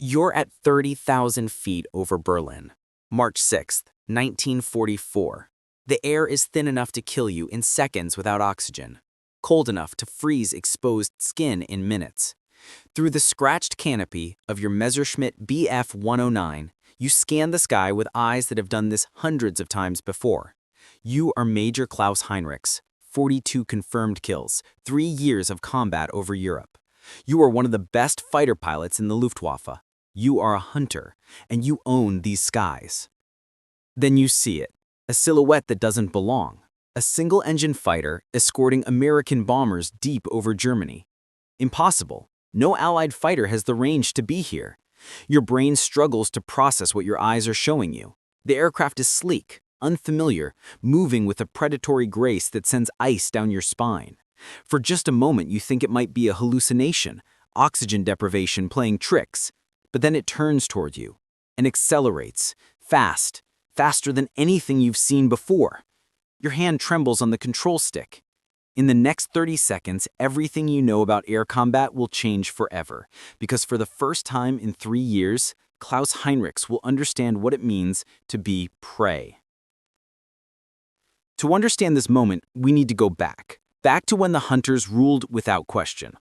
You're at 30,000 feet over Berlin. March 6th, 1944. The air is thin enough to kill you in seconds without oxygen, cold enough to freeze exposed skin in minutes. Through the scratched canopy of your Messerschmitt Bf 109, you scan the sky with eyes that have done this hundreds of times before. You are Major Klaus Heinrichs, 42 confirmed kills, 3 years of combat over Europe. You are one of the best fighter pilots in the Luftwaffe. You are a hunter, and you own these skies. Then you see it, a silhouette that doesn't belong. A single-engine fighter escorting American bombers deep over Germany. Impossible. No Allied fighter has the range to be here. Your brain struggles to process what your eyes are showing you. The aircraft is sleek, unfamiliar, moving with a predatory grace that sends ice down your spine. For just a moment you think it might be a hallucination, oxygen deprivation playing tricks. But then it turns toward you and accelerates, fast, faster than anything you've seen before. Your hand trembles on the control stick. In the next 30 seconds, everything you know about air combat will change forever, because for the first time in 3 years, Klaus Heinrichs will understand what it means to be prey. To understand this moment, we need to go back to when the hunters ruled without question.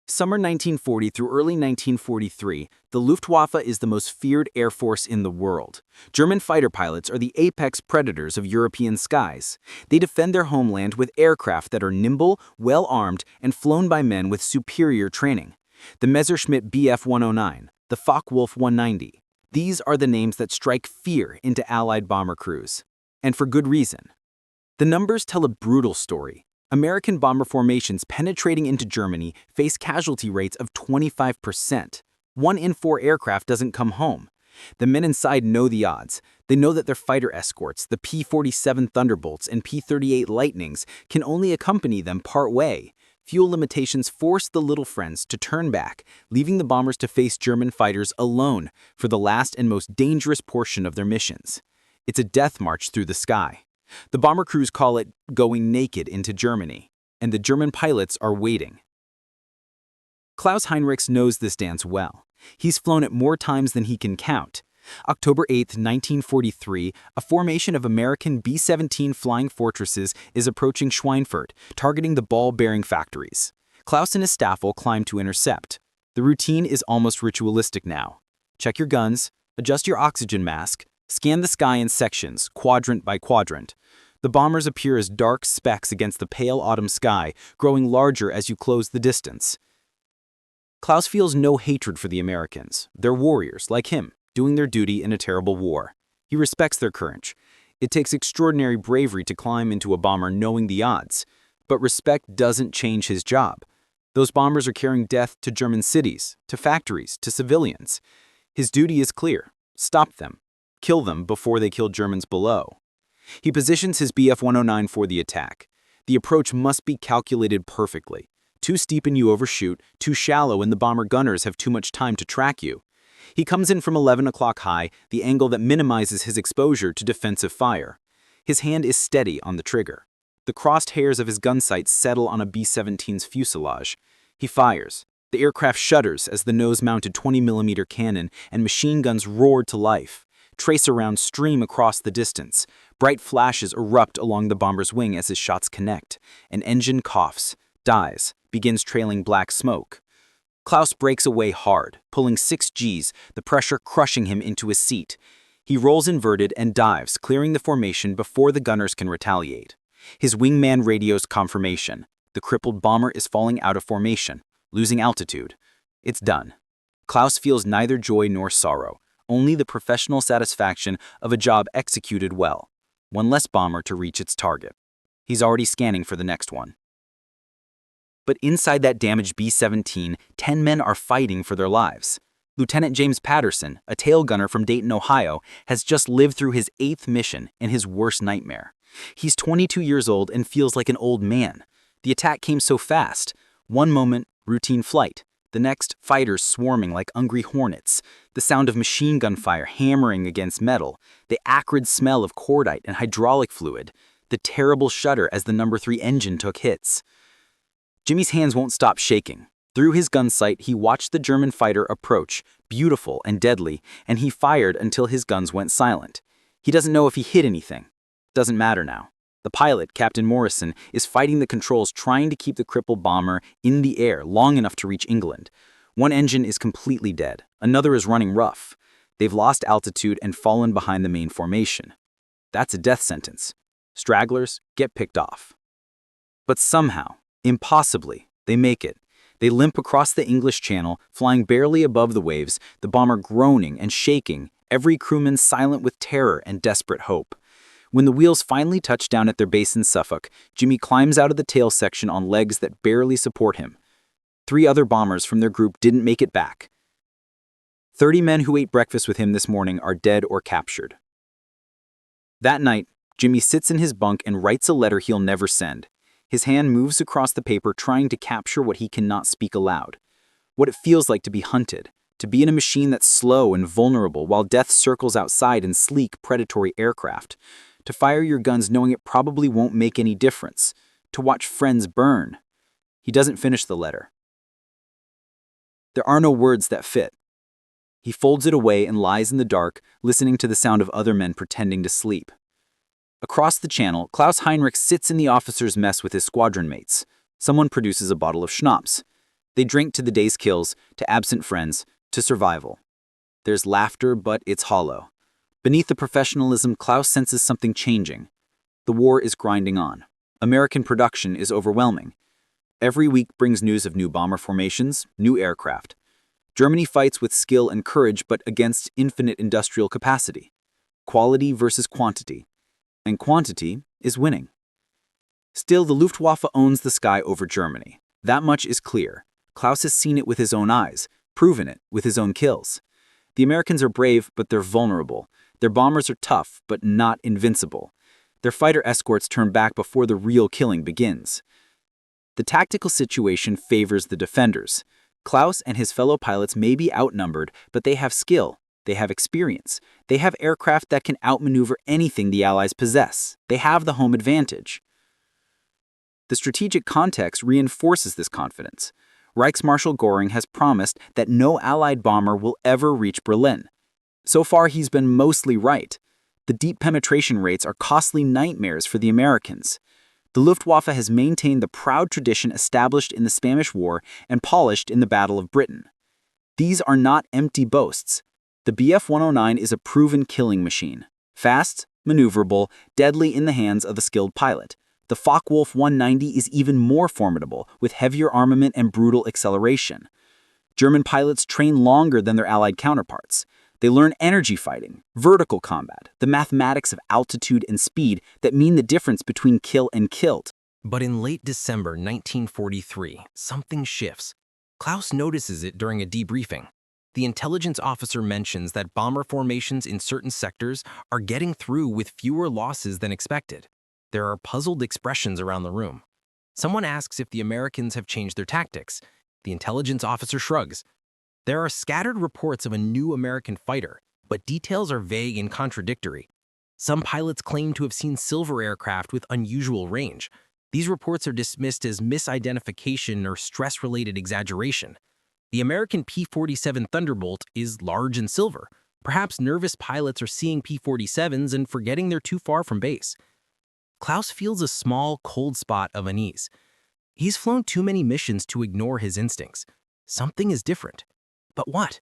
Summer 1940 through early 1943, the Luftwaffe is the most feared air force in the world. German fighter pilots are the apex predators of European skies. They defend their homeland with aircraft that are nimble, well-armed, and flown by men with superior training. The Messerschmitt Bf 109, the Focke-Wulf 190. These are the names that strike fear into Allied bomber crews. And for good reason. The numbers tell a brutal story. American bomber formations penetrating into Germany face casualty rates of 25%. 1 in 4 aircraft doesn't come home. The men inside know the odds. They know that their fighter escorts, the P-47 Thunderbolts and P-38 Lightnings, can only accompany them part way. Fuel limitations force the little friends to turn back, leaving the bombers to face German fighters alone for the last and most dangerous portion of their missions. It's a death march through the sky. The bomber crews call it going naked into Germany, and the German pilots are waiting. Klaus Heinrichs knows this dance well. He's flown it more times than he can count. October 8, 1943, a formation of American B-17 Flying Fortresses is approaching Schweinfurt, targeting the ball-bearing factories. Klaus and his staff will climb to intercept. The routine is almost ritualistic now. Check your guns, adjust your oxygen mask, scan the sky in sections, quadrant by quadrant. The bombers appear as dark specks against the pale autumn sky, growing larger as you close the distance. Klaus feels no hatred for the Americans. They're warriors, like him, doing their duty in a terrible war. He respects their courage. It takes extraordinary bravery to climb into a bomber knowing the odds. But respect doesn't change his job. Those bombers are carrying death to German cities, to factories, to civilians. His duty is clear. Stop them. Kill them before they kill Germans below. He positions his Bf 109 for the attack. The approach must be calculated perfectly. Too steep and you overshoot, too shallow and the bomber gunners have too much time to track you. He comes in from 11 o'clock high, the angle that minimizes his exposure to defensive fire. His hand is steady on the trigger. The crossed hairs of his gun sights settle on a B-17's fuselage. He fires. The aircraft shudders as the nose-mounted 20mm cannon and machine guns roar to life. Tracer rounds stream across the distance. Bright flashes erupt along the bomber's wing as his shots connect. An engine coughs, dies, begins trailing black smoke. Klaus breaks away hard, pulling 6 Gs, the pressure crushing him into his seat. He rolls inverted and dives, clearing the formation before the gunners can retaliate. His wingman radios confirmation. The crippled bomber is falling out of formation, losing altitude. It's done. Klaus feels neither joy nor sorrow. Only the professional satisfaction of a job executed well. One less bomber to reach its target. He's already scanning for the next one. But inside that damaged B-17, 10 men are fighting for their lives. Lieutenant James Patterson, a tail gunner from Dayton, Ohio, has just lived through his 8th mission and his worst nightmare. He's 22 years old and feels like an old man. The attack came so fast. One moment, routine flight. The next, fighters swarming like hungry hornets. The sound of machine gun fire hammering against metal. The acrid smell of cordite and hydraulic fluid. The terrible shudder as the No. 3 engine took hits. Jimmy's hands won't stop shaking. Through his gun sight, he watched the German fighter approach, beautiful and deadly, and he fired until his guns went silent. He doesn't know if he hit anything. Doesn't matter now. The pilot, Captain Morrison, is fighting the controls, trying to keep the crippled bomber in the air long enough to reach England. One engine is completely dead. Another is running rough. They've lost altitude and fallen behind the main formation. That's a death sentence. Stragglers get picked off. But somehow, impossibly, they make it. They limp across the English Channel, flying barely above the waves, the bomber groaning and shaking, every crewman silent with terror and desperate hope. When the wheels finally touch down at their base in Suffolk, Jimmy climbs out of the tail section on legs that barely support him. 3 other bombers from their group didn't make it back. 30 men who ate breakfast with him this morning are dead or captured. That night, Jimmy sits in his bunk and writes a letter he'll never send. His hand moves across the paper, trying to capture what he cannot speak aloud. What it feels like to be hunted, to be in a machine that's slow and vulnerable while death circles outside in sleek, predatory aircraft. To fire your guns knowing it probably won't make any difference. To watch friends burn. He doesn't finish the letter. There are no words that fit. He folds it away and lies in the dark, listening to the sound of other men pretending to sleep. Across the channel, Klaus Heinrichs sits in the officers' mess with his squadron mates. Someone produces a bottle of schnapps. They drink to the day's kills, to absent friends, to survival. There's laughter, but it's hollow. Beneath the professionalism, Klaus senses something changing. The war is grinding on. American production is overwhelming. Every week brings news of new bomber formations, new aircraft. Germany fights with skill and courage, but against infinite industrial capacity. Quality versus quantity. And quantity is winning. Still, the Luftwaffe owns the sky over Germany. That much is clear. Klaus has seen it with his own eyes, proven it with his own kills. The Americans are brave, but they're vulnerable. Their bombers are tough, but not invincible. Their fighter escorts turn back before the real killing begins. The tactical situation favors the defenders. Klaus and his fellow pilots may be outnumbered, but they have skill. They have experience. They have aircraft that can outmaneuver anything the Allies possess. They have the home advantage. The strategic context reinforces this confidence. Reichsmarshal Göring has promised that no Allied bomber will ever reach Berlin. So far, he's been mostly right. The deep penetration rates are costly nightmares for the Americans. The Luftwaffe has maintained the proud tradition established in the Spanish War and polished in the Battle of Britain. These are not empty boasts. The Bf 109 is a proven killing machine. Fast, maneuverable, deadly in the hands of the skilled pilot. The Focke-Wulf 190 is even more formidable, with heavier armament and brutal acceleration. German pilots train longer than their Allied counterparts. They learn energy fighting, vertical combat, the mathematics of altitude and speed that mean the difference between kill and killed. But in late December 1943, something shifts. Klaus notices it during a debriefing. The intelligence officer mentions that bomber formations in certain sectors are getting through with fewer losses than expected. There are puzzled expressions around the room. Someone asks if the Americans have changed their tactics. The intelligence officer shrugs. There are scattered reports of a new American fighter, but details are vague and contradictory. Some pilots claim to have seen silver aircraft with unusual range. These reports are dismissed as misidentification or stress-related exaggeration. The American P-47 Thunderbolt is large and silver. Perhaps nervous pilots are seeing P-47s and forgetting they're too far from base. Klaus feels a small, cold spot of unease. He's flown too many missions to ignore his instincts. Something is different. But what?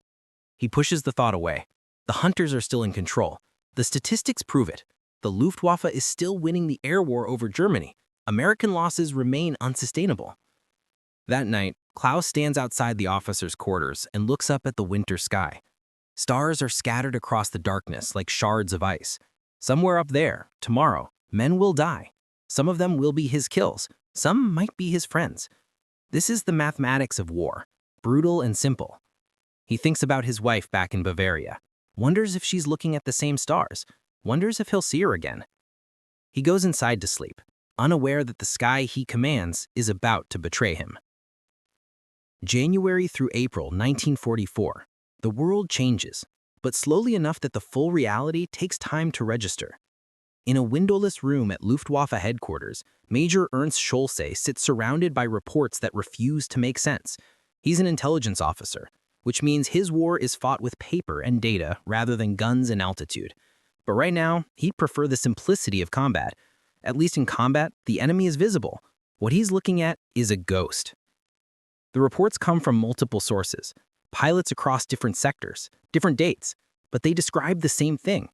He pushes the thought away. The hunters are still in control. The statistics prove it. The Luftwaffe is still winning the air war over Germany. American losses remain unsustainable. That night, Klaus stands outside the officers' quarters and looks up at the winter sky. Stars are scattered across the darkness like shards of ice. Somewhere up there, tomorrow, men will die. Some of them will be his kills. Some might be his friends. This is the mathematics of war, brutal and simple. He thinks about his wife back in Bavaria, wonders if she's looking at the same stars, wonders if he'll see her again. He goes inside to sleep, unaware that the sky he commands is about to betray him. January through April 1944, the world changes, but slowly enough that the full reality takes time to register. In a windowless room at Luftwaffe headquarters, Major Ernst Scholze sits surrounded by reports that refuse to make sense. He's an intelligence officer, which means his war is fought with paper and data rather than guns and altitude. But right now, he'd prefer the simplicity of combat. At least in combat, the enemy is visible. What he's looking at is a ghost. The reports come from multiple sources, pilots across different sectors, different dates, but they describe the same thing: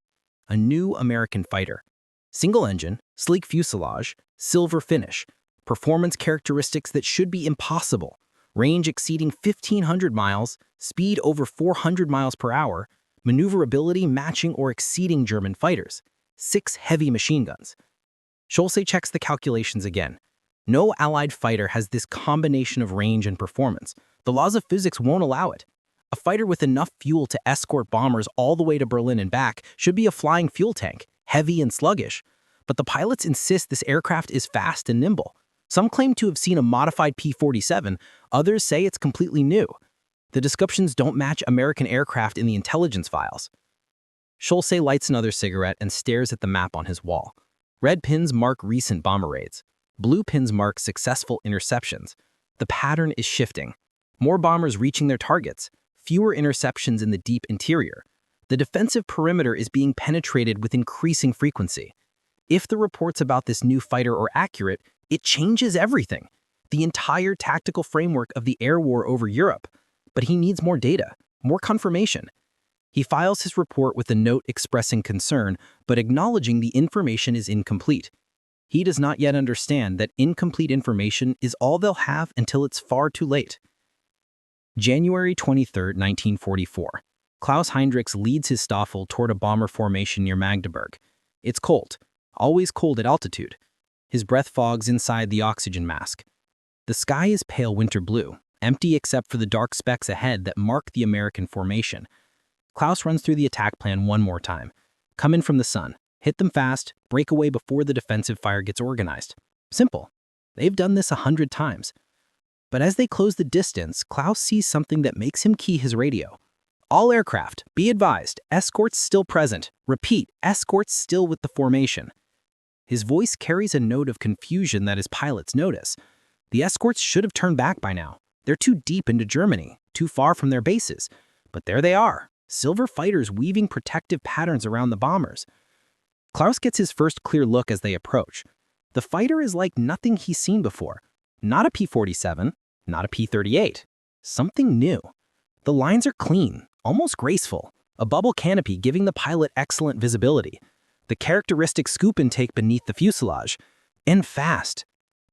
a new American fighter. Single engine, sleek fuselage, silver finish, performance characteristics that should be impossible, range exceeding 1,500 miles, speed over 400 miles per hour, maneuverability matching or exceeding German fighters, 6 heavy machine guns. Schulze checks the calculations again. No Allied fighter has this combination of range and performance. The laws of physics won't allow it. A fighter with enough fuel to escort bombers all the way to Berlin and back should be a flying fuel tank, heavy and sluggish. But the pilots insist this aircraft is fast and nimble. Some claim to have seen a modified P-47, others say it's completely new. The descriptions don't match American aircraft in the intelligence files. Schulze lights another cigarette and stares at the map on his wall. Red pins mark recent bomber raids. Blue pins mark successful interceptions. The pattern is shifting. More bombers reaching their targets, fewer interceptions in the deep interior. The defensive perimeter is being penetrated with increasing frequency. If the reports about this new fighter are accurate, it changes everything. The entire tactical framework of the air war over Europe. But he needs more data, more confirmation. He files his report with a note expressing concern, but acknowledging the information is incomplete. He does not yet understand that incomplete information is all they'll have until it's far too late. January 23, 1944. Klaus Heinrichs leads his Staffel toward a bomber formation near Magdeburg. It's cold, always cold at altitude. His breath fogs inside the oxygen mask. The sky is pale winter blue, empty except for the dark specks ahead that mark the American formation. Klaus runs through the attack plan one more time. Come in from the sun, hit them fast, break away before the defensive fire gets organized. Simple. They've done this 100 times. But as they close the distance, Klaus sees something that makes him key his radio. All aircraft, be advised, escorts still present. Repeat, escorts still with the formation. His voice carries a note of confusion that his pilots notice. The escorts should have turned back by now. They're too deep into Germany, too far from their bases. But there they are, silver fighters weaving protective patterns around the bombers. Klaus gets his first clear look as they approach. The fighter is like nothing he's seen before. Not a P-47, not a P-38. Something new. The lines are clean, almost graceful, a bubble canopy giving the pilot excellent visibility. The characteristic scoop intake beneath the fuselage. And fast.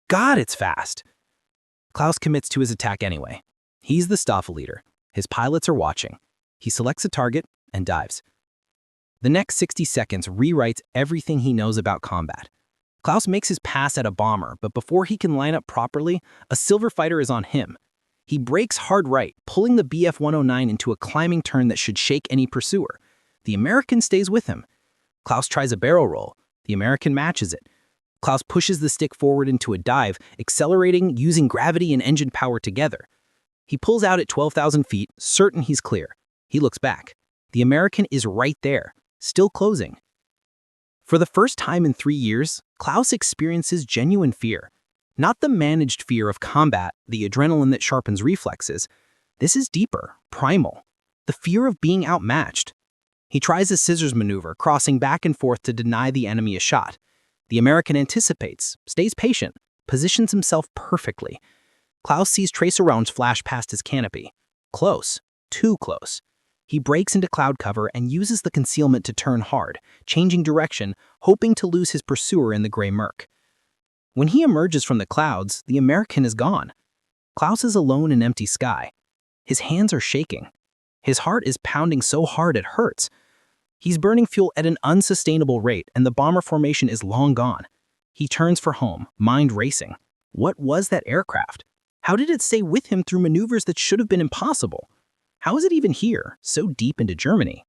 God, it's fast. Klaus commits to his attack anyway. He's the Staffel leader. His pilots are watching. He selects a target and dives. The next 60 seconds rewrites everything he knows about combat. Klaus makes his pass at a bomber, but before he can line up properly, a silver fighter is on him. He brakes hard right, pulling the Bf 109 into a climbing turn that should shake any pursuer. The American stays with him. Klaus tries a barrel roll. The American matches it. Klaus pushes the stick forward into a dive, accelerating using gravity and engine power together. He pulls out at 12,000 feet, certain he's clear. He looks back. The American is right there, still closing. For the first time in 3 years, Klaus experiences genuine fear. Not the managed fear of combat, the adrenaline that sharpens reflexes. This is deeper, primal. The fear of being outmatched. He tries a scissors maneuver, crossing back and forth to deny the enemy a shot. The American anticipates, stays patient, positions himself perfectly. Klaus sees tracer rounds flash past his canopy. Close, too close. He breaks into cloud cover and uses the concealment to turn hard, changing direction, hoping to lose his pursuer in the gray murk. When he emerges from the clouds, the American is gone. Klaus is alone in empty sky. His hands are shaking. His heart is pounding so hard it hurts. He's burning fuel at an unsustainable rate, and the bomber formation is long gone. He turns for home, mind racing. What was that aircraft? How did it stay with him through maneuvers that should have been impossible? How is it even here, so deep into Germany?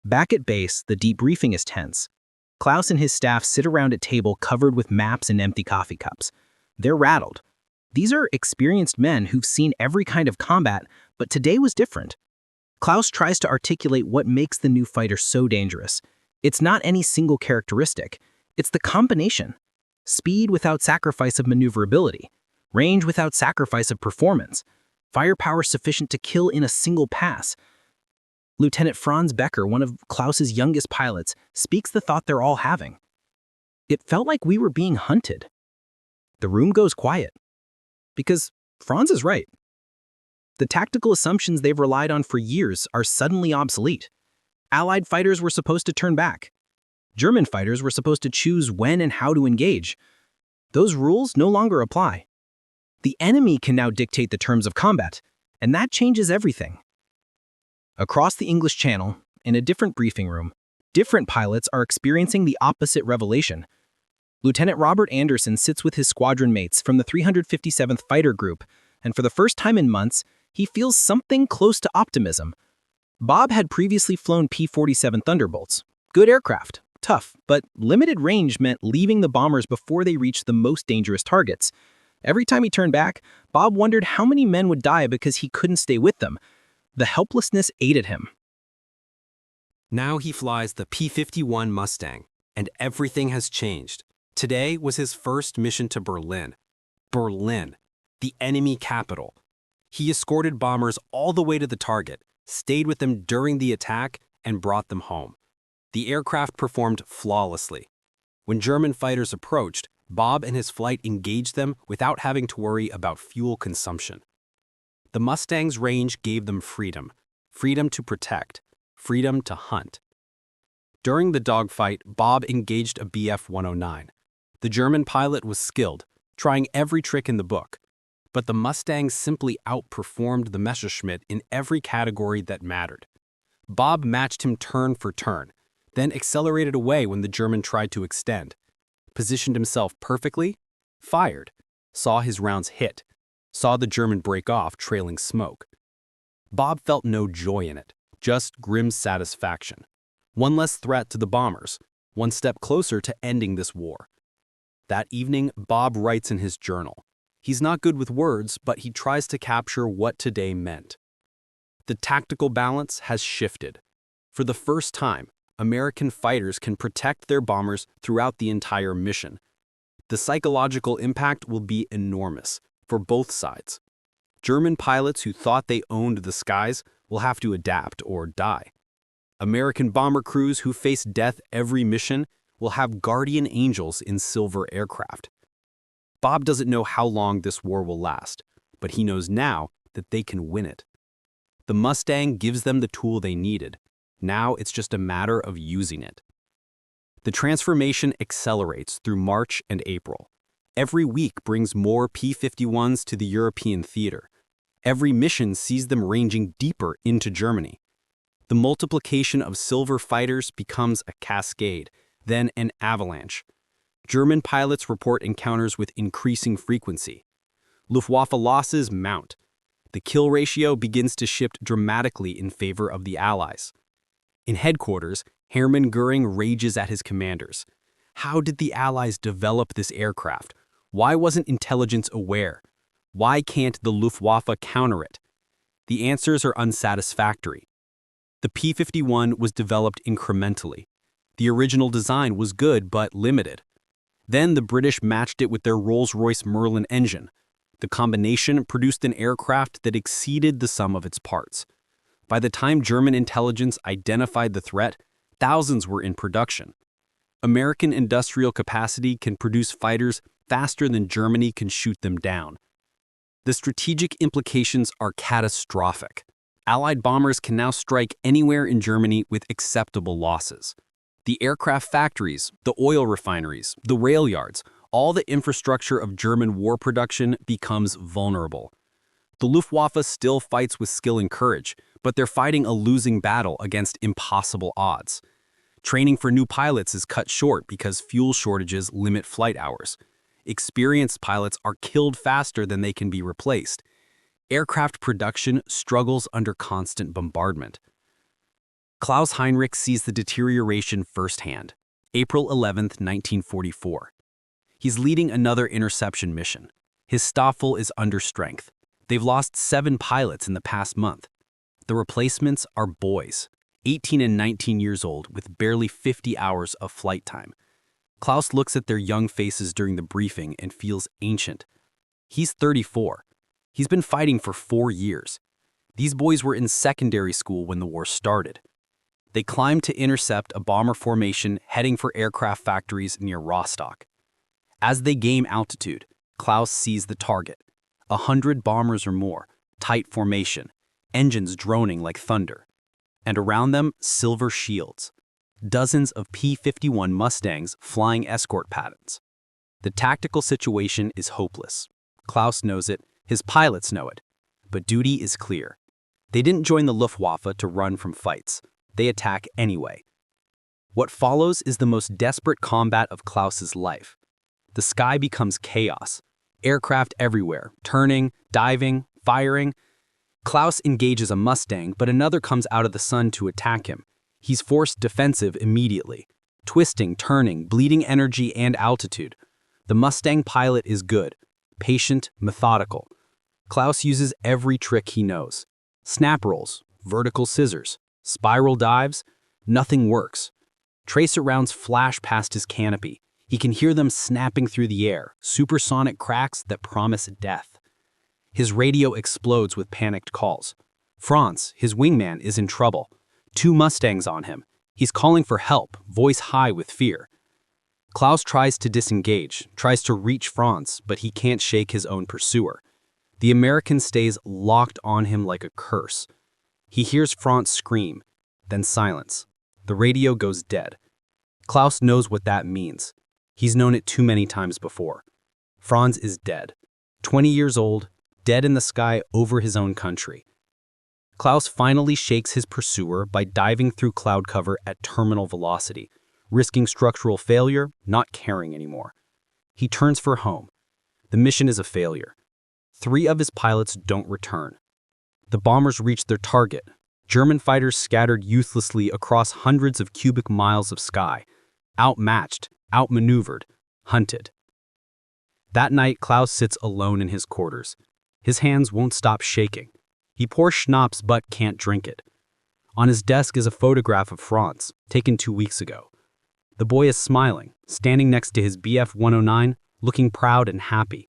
Back at base, the debriefing is tense. Klaus and his staff sit around a table covered with maps and empty coffee cups. They're rattled. These are experienced men who've seen every kind of combat, but today was different. Klaus tries to articulate what makes the new fighter so dangerous. It's not any single characteristic. It's the combination. Speed without sacrifice of maneuverability. Range without sacrifice of performance. firepower sufficient to kill in a single pass. Lieutenant Franz Becker, one of Klaus's youngest pilots, speaks the thought they're all having. It felt like we were being hunted. The room goes quiet. Because Franz is right. The tactical assumptions they've relied on for years are suddenly obsolete. Allied fighters were supposed to turn back. German fighters were supposed to choose when and how to engage. Those rules no longer apply. The enemy can now dictate the terms of combat, and that changes everything. Across the English Channel, in a different briefing room, different pilots are experiencing the opposite revelation. Lieutenant Robert Anderson sits with his squadron mates from the 357th Fighter Group, and for the first time in months, he feels something close to optimism. Bob had previously flown P-47 Thunderbolts. Good aircraft, tough, but limited range meant leaving the bombers before they reached the most dangerous targets. Every time he turned back, Bob wondered how many men would die because he couldn't stay with them. The helplessness ate at him. Now he flies the P-51 Mustang, and everything has changed. Today was his first mission to Berlin. Berlin, the enemy capital. He escorted bombers all the way to the target, stayed with them during the attack, and brought them home. The aircraft performed flawlessly. When German fighters approached, Bob and his flight engaged them without having to worry about fuel consumption. The Mustang's range gave them freedom, freedom to protect, freedom to hunt. During the dogfight, Bob engaged a Bf-109. The German pilot was skilled, trying every trick in the book, but the Mustang simply outperformed the Messerschmitt in every category that mattered. Bob matched him turn for turn, then accelerated away when the German tried to extend, positioned himself perfectly, fired, saw his rounds hit, saw the German break off trailing smoke. Bob felt no joy in it, just grim satisfaction. One less threat to the bombers, one step closer to ending this war. That evening, Bob writes in his journal. He's not good with words, but he tries to capture what today meant. The tactical balance has shifted. For the first time, American fighters can protect their bombers throughout the entire mission. The psychological impact will be enormous for both sides. German pilots who thought they owned the skies will have to adapt or die. American bomber crews who face death every mission will have guardian angels in silver aircraft. Bob doesn't know how long this war will last, but he knows now that they can win it. The Mustang gives them the tool they needed. Now it's just a matter of using it. The transformation accelerates through March and April. Every week brings more P-51s to the European theater. Every mission sees them ranging deeper into Germany. The multiplication of silver fighters becomes a cascade, then an avalanche. German pilots report encounters with increasing frequency. Luftwaffe losses mount. The kill ratio begins to shift dramatically in favor of the Allies. In headquarters, Hermann Göring rages at his commanders. How did the Allies develop this aircraft? Why wasn't intelligence aware? Why can't the Luftwaffe counter it? The answers are unsatisfactory. The P-51 was developed incrementally. The original design was good but limited. Then the British matched it with their Rolls-Royce Merlin engine. The combination produced an aircraft that exceeded the sum of its parts. By the time German intelligence identified the threat, thousands were in production. American industrial capacity can produce fighters faster than Germany can shoot them down. The strategic implications are catastrophic. Allied bombers can now strike anywhere in Germany with acceptable losses. The aircraft factories, the oil refineries, the rail yards, all the infrastructure of German war production becomes vulnerable. The Luftwaffe still fights with skill and courage, but they're fighting a losing battle against impossible odds. Training for new pilots is cut short because fuel shortages limit flight hours. Experienced pilots are killed faster than they can be replaced. Aircraft production struggles under constant bombardment. Klaus Heinrichs sees the deterioration firsthand. April 11, 1944. He's leading another interception mission. His Staffel is under strength. They've lost 7 pilots in the past month. The replacements are boys, 18 and 19 years old with barely 50 hours of flight time. Klaus looks at their young faces during the briefing and feels ancient. He's 34. He's been fighting for 4 years. These boys were in secondary school when the war started. They climbed to intercept a bomber formation heading for aircraft factories near Rostock. As they gain altitude, Klaus sees the target. 100 bombers or more, tight formation, engines droning like thunder. And around them, silver shields. Dozens of P-51 Mustangs flying escort patterns. The tactical situation is hopeless. Klaus knows it, his pilots know it. But duty is clear. They didn't join the Luftwaffe to run from fights. They attack anyway. What follows is the most desperate combat of Klaus's life. The sky becomes chaos. Aircraft everywhere, turning, diving, firing. Klaus engages a Mustang, but another comes out of the sun to attack him. He's forced defensive immediately. Twisting, turning, bleeding energy and altitude. The Mustang pilot is good, patient, methodical. Klaus uses every trick he knows. Snap rolls, vertical scissors, spiral dives, nothing works. Tracer rounds flash past his canopy. He can hear them snapping through the air, supersonic cracks that promise death. His radio explodes with panicked calls. Franz, his wingman, is in trouble. 2 Mustangs on him. He's calling for help, voice high with fear. Klaus tries to disengage, tries to reach Franz, but he can't shake his own pursuer. The American stays locked on him like a curse. He hears Franz scream, then silence. The radio goes dead. Klaus knows what that means. He's known it too many times before. Franz is dead. 20 years old, dead in the sky over his own country. Klaus finally shakes his pursuer by diving through cloud cover at terminal velocity, risking structural failure, not caring anymore. He turns for home. The mission is a failure. 3 of his pilots don't return. The bombers reach their target. German fighters scattered uselessly across hundreds of cubic miles of sky, outmatched, outmaneuvered, hunted. That night, Klaus sits alone in his quarters. His hands won't stop shaking. He pours schnapps but can't drink it. On his desk is a photograph of Franz, taken 2 weeks ago. The boy is smiling, standing next to his Bf 109, looking proud and happy.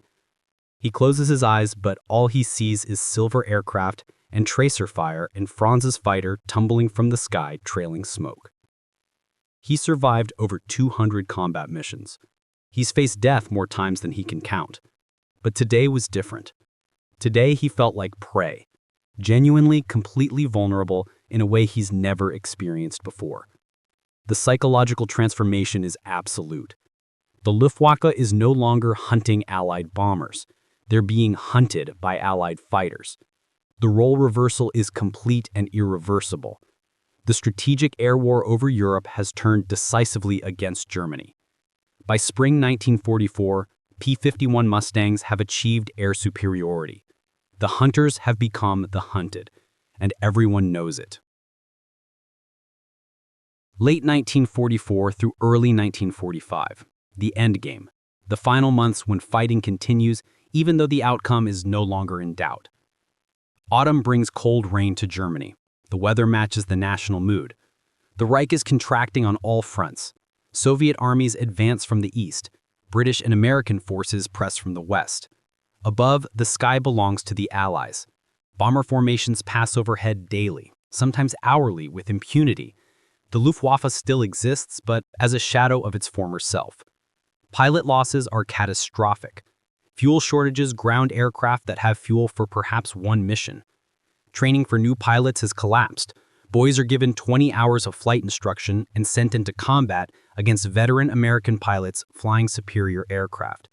He closes his eyes, but all he sees is silver aircraft and tracer fire and Franz's fighter tumbling from the sky, trailing smoke. He survived over 200 combat missions. He's faced death more times than he can count. But today was different. Today he felt like prey, genuinely, completely vulnerable in a way he's never experienced before. The psychological transformation is absolute. The Luftwaffe is no longer hunting Allied bombers. They're being hunted by Allied fighters. The role reversal is complete and irreversible. The strategic air war over Europe has turned decisively against Germany. By spring 1944, P-51 Mustangs have achieved air superiority. The hunters have become the hunted, and everyone knows it. Late 1944 through early 1945, the endgame, the final months when fighting continues even though the outcome is no longer in doubt. Autumn brings cold rain to Germany. The weather matches the national mood. The Reich is contracting on all fronts. Soviet armies advance from the east. British and American forces press from the west. Above, the sky belongs to the Allies. Bomber formations pass overhead daily, sometimes hourly, with impunity. The Luftwaffe still exists, but as a shadow of its former self. Pilot losses are catastrophic. Fuel shortages ground aircraft that have fuel for perhaps 1 mission. Training for new pilots has collapsed. Boys are given 20 hours of flight instruction and sent into combat against veteran American pilots flying superior aircraft.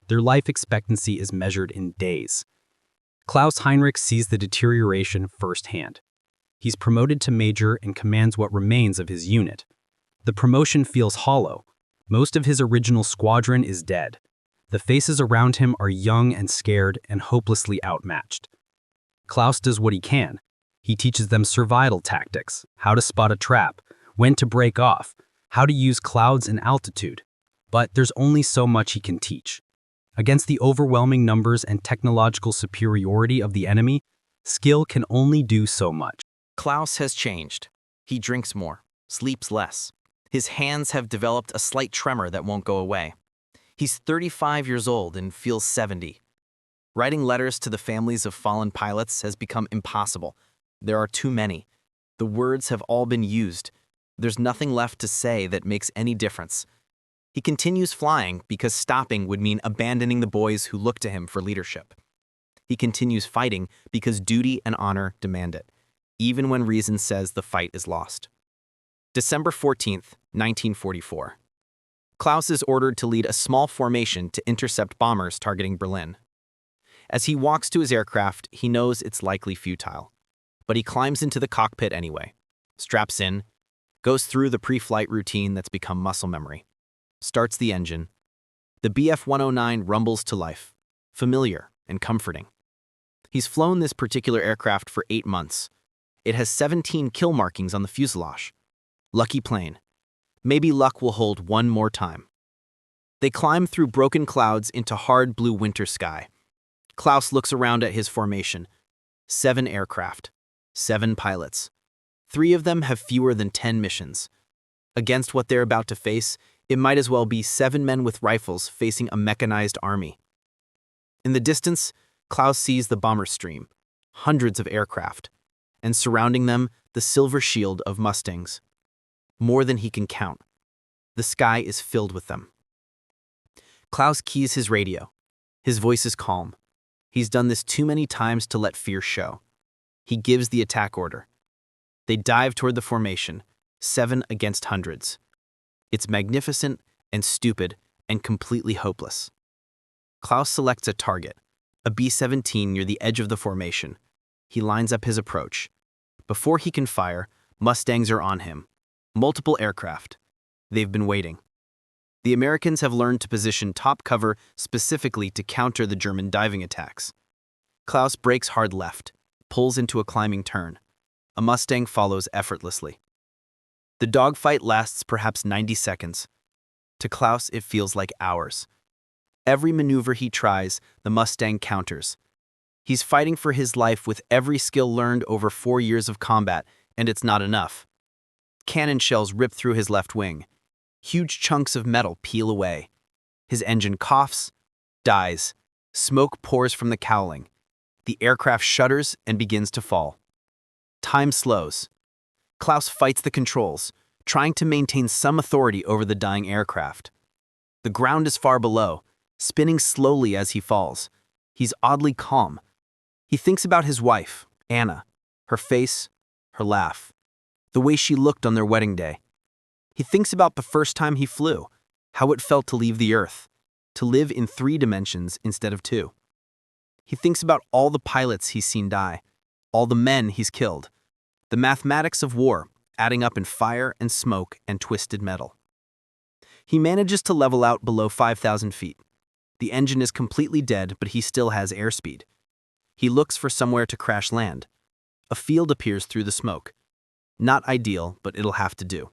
Their life expectancy is measured in days. Klaus Heinrichs sees the deterioration firsthand. He's promoted to major and commands what remains of his unit. The promotion feels hollow. Most of his original squadron is dead. The faces around him are young and scared and hopelessly outmatched. Klaus does what he can. He teaches them survival tactics, how to spot a trap, when to break off, how to use clouds and altitude. But there's only so much he can teach. Against the overwhelming numbers and technological superiority of the enemy, skill can only do so much. Klaus has changed. He drinks more, sleeps less. His hands have developed a slight tremor that won't go away. He's 35 years old and feels 70. Writing letters to the families of fallen pilots has become impossible. There are too many. The words have all been used. There's nothing left to say that makes any difference. He continues flying because stopping would mean abandoning the boys who look to him for leadership. He continues fighting because duty and honor demand it, even when reason says the fight is lost. December 14th, 1944. Klaus is ordered to lead a small formation to intercept bombers targeting Berlin. As he walks to his aircraft, he knows it's likely futile. But he climbs into the cockpit anyway, straps in, goes through the pre-flight routine that's become muscle memory, starts the engine. The Bf-109 rumbles to life, familiar and comforting. He's flown this particular aircraft for 8 months. It has 17 kill markings on the fuselage. Lucky plane. Maybe luck will hold one more time. They climb through broken clouds into hard blue winter sky. Klaus looks around at his formation. 7 aircraft, 7 pilots. 3 of them have fewer than 10 missions. Against what they're about to face, it might as well be 7 men with rifles facing a mechanized army. In the distance, Klaus sees the bomber stream, hundreds of aircraft, and surrounding them, the silver shield of Mustangs. More than he can count. The sky is filled with them. Klaus keys his radio. His voice is calm. He's done this too many times to let fear show. He gives the attack order. They dive toward the formation, 7 against hundreds. It's magnificent and stupid and completely hopeless. Klaus selects a target, a B-17 near the edge of the formation. He lines up his approach. Before he can fire, Mustangs are on him. Multiple aircraft. They've been waiting. The Americans have learned to position top cover specifically to counter the German diving attacks. Klaus brakes hard left, pulls into a climbing turn. A Mustang follows effortlessly. The dogfight lasts perhaps 90 seconds. To Klaus, it feels like hours. Every maneuver he tries, the Mustang counters. He's fighting for his life with every skill learned over 4 years of combat, and it's not enough. Cannon shells rip through his left wing. Huge chunks of metal peel away. His engine coughs, dies. Smoke pours from the cowling. The aircraft shudders and begins to fall. Time slows. Klaus fights the controls, trying to maintain some authority over the dying aircraft. The ground is far below, spinning slowly as he falls. He's oddly calm. He thinks about his wife, Anna, her face, her laugh, the way she looked on their wedding day. He thinks about the first time he flew, how it felt to leave the Earth, to live in 3 dimensions instead of 2. He thinks about all the pilots he's seen die, all the men he's killed, the mathematics of war adding up in fire and smoke and twisted metal. He manages to level out below 5,000 feet. The engine is completely dead, but he still has airspeed. He looks for somewhere to crash land. A field appears through the smoke. Not ideal, but it'll have to do.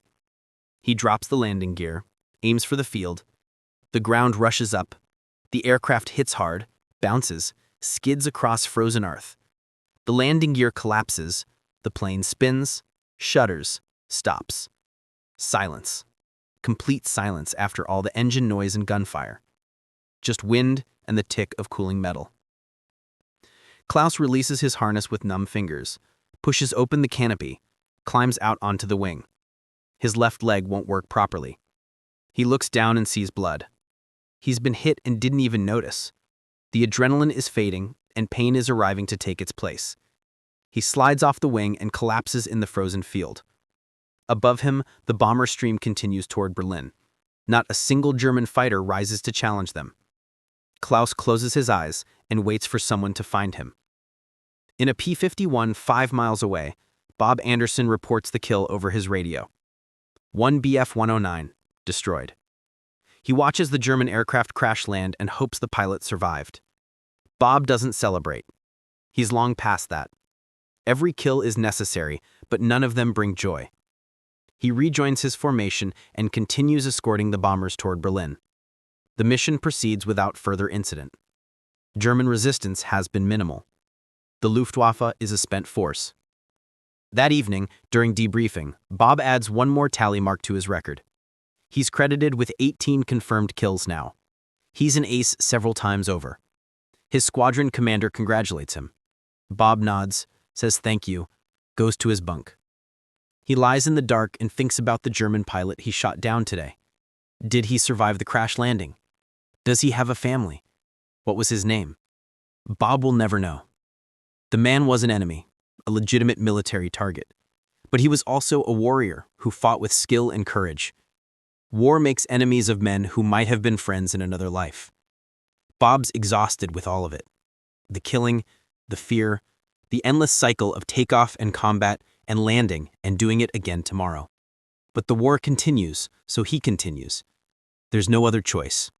He drops the landing gear, aims for the field. The ground rushes up. The aircraft hits hard, bounces, skids across frozen earth. The landing gear collapses. The plane spins, shudders, stops. Silence. Complete silence after all the engine noise and gunfire. Just wind and the tick of cooling metal. Klaus releases his harness with numb fingers, pushes open the canopy, climbs out onto the wing. His left leg won't work properly. He looks down and sees blood. He's been hit and didn't even notice. The adrenaline is fading, and pain is arriving to take its place. He slides off the wing and collapses in the frozen field. Above him, the bomber stream continues toward Berlin. Not a single German fighter rises to challenge them. Klaus closes his eyes and waits for someone to find him. In a P-51 5 miles away, Bob Anderson reports the kill over his radio. 1 Bf-109, destroyed. He watches the German aircraft crash land and hopes the pilot survived. Bob doesn't celebrate. He's long past that. Every kill is necessary, but none of them bring joy. He rejoins his formation and continues escorting the bombers toward Berlin. The mission proceeds without further incident. German resistance has been minimal. The Luftwaffe is a spent force. That evening, during debriefing, Bob adds one more tally mark to his record. He's credited with 18 confirmed kills now. He's an ace several times over. His squadron commander congratulates him. Bob nods, says thank you, goes to his bunk. He lies in the dark and thinks about the German pilot he shot down today. Did he survive the crash landing? Does he have a family? What was his name? Bob will never know. The man was an enemy, a legitimate military target. But he was also a warrior who fought with skill and courage. War makes enemies of men who might have been friends in another life. Bob's exhausted with all of it. The killing, the fear, the endless cycle of takeoff and combat and landing and doing it again tomorrow. But the war continues, so he continues. There's no other choice.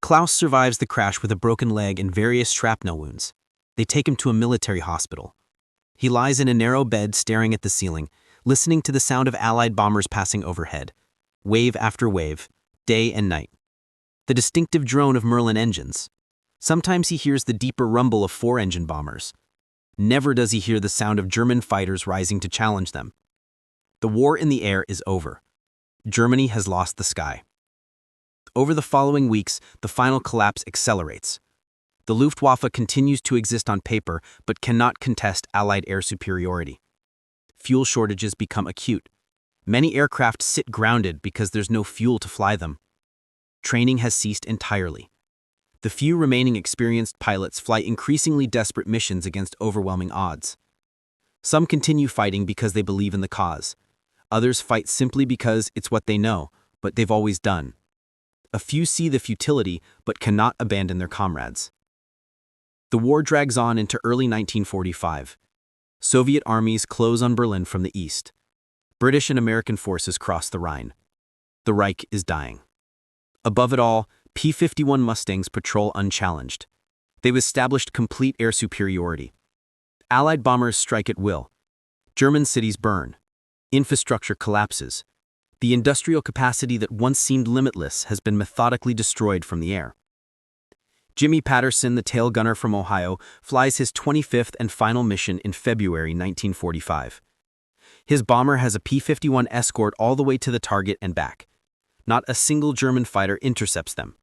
Klaus survives the crash with a broken leg and various shrapnel wounds. They take him to a military hospital. He lies in a narrow bed staring at the ceiling, listening to the sound of Allied bombers passing overhead, wave after wave, day and night. The distinctive drone of Merlin engines. Sometimes he hears the deeper rumble of four-engine bombers. Never does he hear the sound of German fighters rising to challenge them. The war in the air is over. Germany has lost the sky. Over the following weeks, the final collapse accelerates. The Luftwaffe continues to exist on paper but cannot contest Allied air superiority. Fuel shortages become acute. Many aircraft sit grounded because there's no fuel to fly them. Training has ceased entirely. The few remaining experienced pilots fly increasingly desperate missions against overwhelming odds. Some continue fighting because they believe in the cause. Others fight simply because it's what they know, but they've always done. A few see the futility but cannot abandon their comrades. The war drags on into early 1945. Soviet armies close on Berlin from the east. British and American forces cross the Rhine. The Reich is dying. Above it all, P-51 Mustangs patrol unchallenged. They've established complete air superiority. Allied bombers strike at will. German cities burn. Infrastructure collapses. The industrial capacity that once seemed limitless has been methodically destroyed from the air. Jimmy Patterson, the tail gunner from Ohio, flies his 25th and final mission in February 1945. His bomber has a P-51 escort all the way to the target and back. Not a single German fighter intercepts them.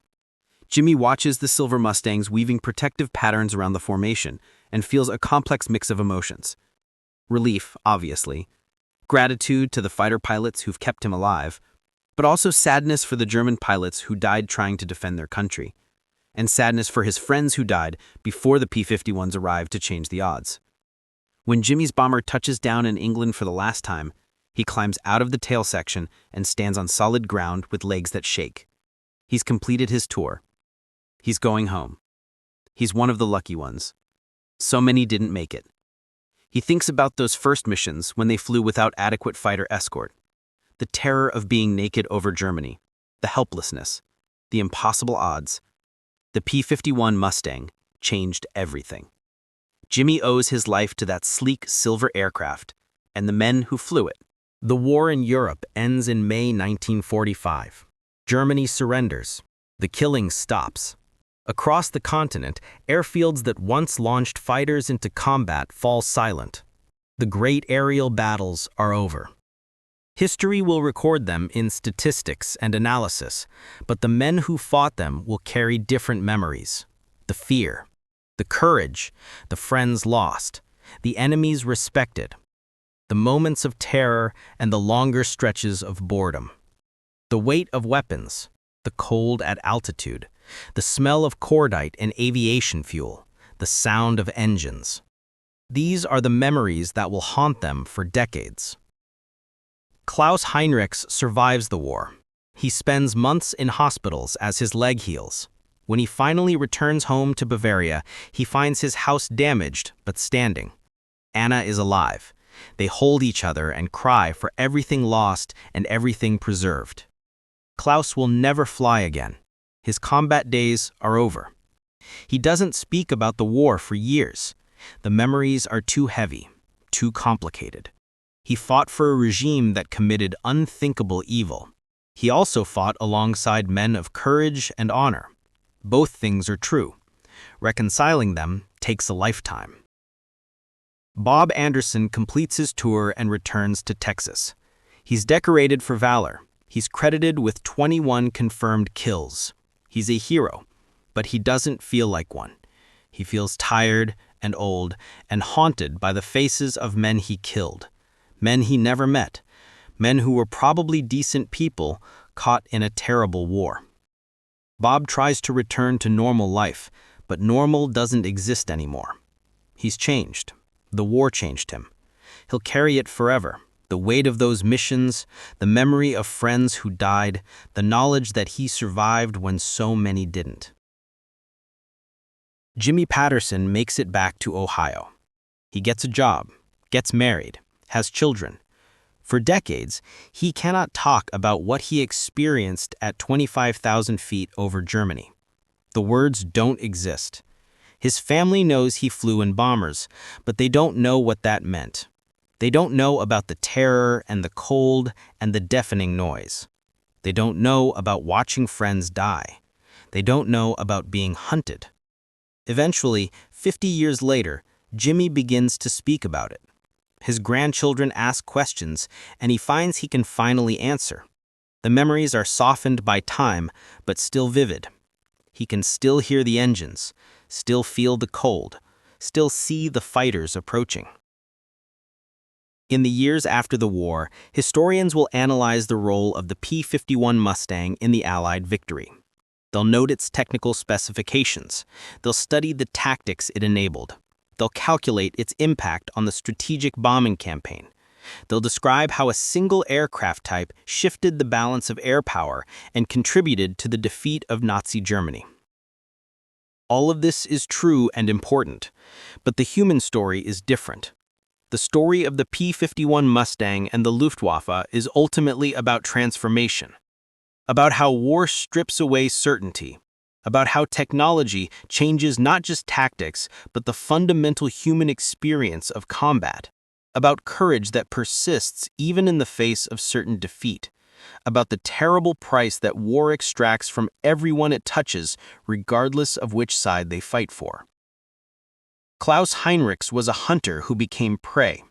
Jimmy watches the Silver Mustangs weaving protective patterns around the formation and feels a complex mix of emotions. Relief, obviously. Gratitude to the fighter pilots who've kept him alive, but also sadness for the German pilots who died trying to defend their country, and sadness for his friends who died before the P-51s arrived to change the odds. When Jimmy's bomber touches down in England for the last time, he climbs out of the tail section and stands on solid ground with legs that shake. He's completed his tour. He's going home. He's one of the lucky ones. So many didn't make it. He thinks about those first missions when they flew without adequate fighter escort. The terror of being naked over Germany, the helplessness, the impossible odds. The P-51 Mustang changed everything. Jimmy owes his life to that sleek silver aircraft and the men who flew it. The war in Europe ends in May 1945. Germany surrenders. The killing stops. Across the continent, airfields that once launched fighters into combat fall silent. The great aerial battles are over. History will record them in statistics and analysis, but the men who fought them will carry different memories. The fear, the courage, the friends lost, the enemies respected, the moments of terror and the longer stretches of boredom. The weight of weapons, the cold at altitude, the smell of cordite and aviation fuel, the sound of engines. These are the memories that will haunt them for decades. Klaus Heinrichs survives the war. He spends months in hospitals as his leg heals. When he finally returns home to Bavaria, he finds his house damaged but standing. Anna is alive. They hold each other and cry for everything lost and everything preserved. Klaus will never fly again. His combat days are over. He doesn't speak about the war for years. The memories are too heavy, too complicated. He fought for a regime that committed unthinkable evil. He also fought alongside men of courage and honor. Both things are true. Reconciling them takes a lifetime. Bob Anderson completes his tour and returns to Texas. He's decorated for valor. He's credited with 21 confirmed kills. He's a hero, but he doesn't feel like one. He feels tired and old and haunted by the faces of men he killed, men he never met, men who were probably decent people caught in a terrible war. Bob tries to return to normal life, but normal doesn't exist anymore. He's changed. The war changed him. He'll carry it forever. The weight of those missions, the memory of friends who died, the knowledge that he survived when so many didn't. Jimmy Patterson makes it back to Ohio. He gets a job, gets married, has children. For decades, he cannot talk about what he experienced at 25,000 feet over Germany. The words don't exist. His family knows he flew in bombers, but they don't know what that meant. They don't know about the terror and the cold and the deafening noise. They don't know about watching friends die. They don't know about being hunted. Eventually, 50 years later, Jimmy begins to speak about it. His grandchildren ask questions, and he finds he can finally answer. The memories are softened by time, but still vivid. He can still hear the engines, still feel the cold, still see the fighters approaching. In the years after the war, historians will analyze the role of the P-51 Mustang in the Allied victory. They'll note its technical specifications. They'll study the tactics it enabled. They'll calculate its impact on the strategic bombing campaign. They'll describe how a single aircraft type shifted the balance of air power and contributed to the defeat of Nazi Germany. All of this is true and important, but the human story is different. The story of the P-51 Mustang and the Luftwaffe is ultimately about transformation, about how war strips away certainty, about how technology changes not just tactics, but the fundamental human experience of combat, about courage that persists even in the face of certain defeat, about the terrible price that war extracts from everyone it touches, regardless of which side they fight for. Klaus Heinrichs was a hunter who became prey.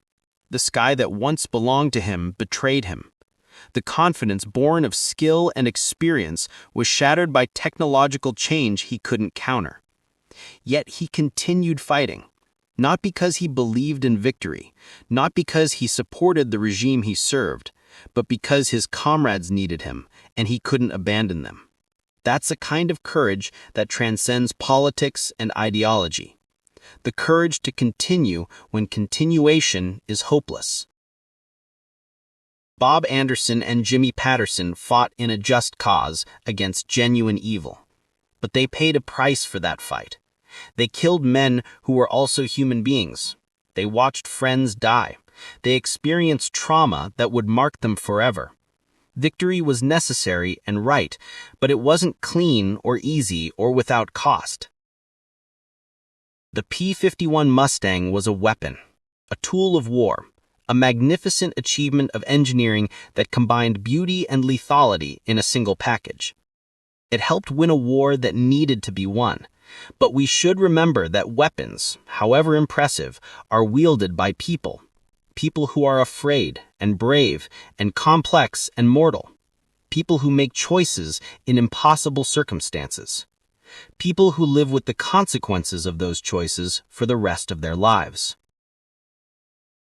The sky that once belonged to him betrayed him. The confidence born of skill and experience was shattered by technological change he couldn't counter. Yet he continued fighting, not because he believed in victory, not because he supported the regime he served, but because his comrades needed him and he couldn't abandon them. That's a kind of courage that transcends politics and ideology. The courage to continue when continuation is hopeless. Bob Anderson and Jimmy Patterson fought in a just cause against genuine evil. But they paid a price for that fight. They killed men who were also human beings. They watched friends die. They experienced trauma that would mark them forever. Victory was necessary and right, but it wasn't clean or easy or without cost. The P-51 Mustang was a weapon, a tool of war, a magnificent achievement of engineering that combined beauty and lethality in a single package. It helped win a war that needed to be won, but we should remember that weapons, however impressive, are wielded by people who are afraid and brave and complex and mortal, people who make choices in impossible circumstances. People who live with the consequences of those choices for the rest of their lives.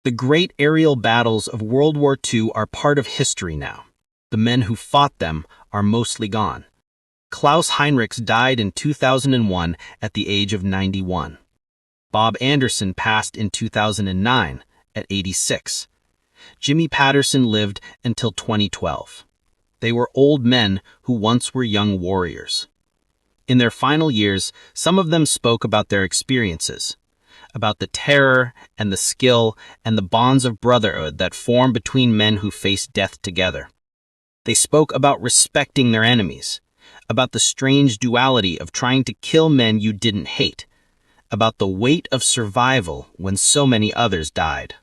The great aerial battles of World War II are part of history now. The men who fought them are mostly gone. Klaus Heinrichs died in 2001 at the age of 91. Bob Anderson passed in 2009 at 86. Jimmy Patterson lived until 2012. They were old men who once were young warriors. In their final years, some of them spoke about their experiences, about the terror and the skill and the bonds of brotherhood that form between men who face death together. They spoke about respecting their enemies, about the strange duality of trying to kill men you didn't hate, about the weight of survival when so many others died.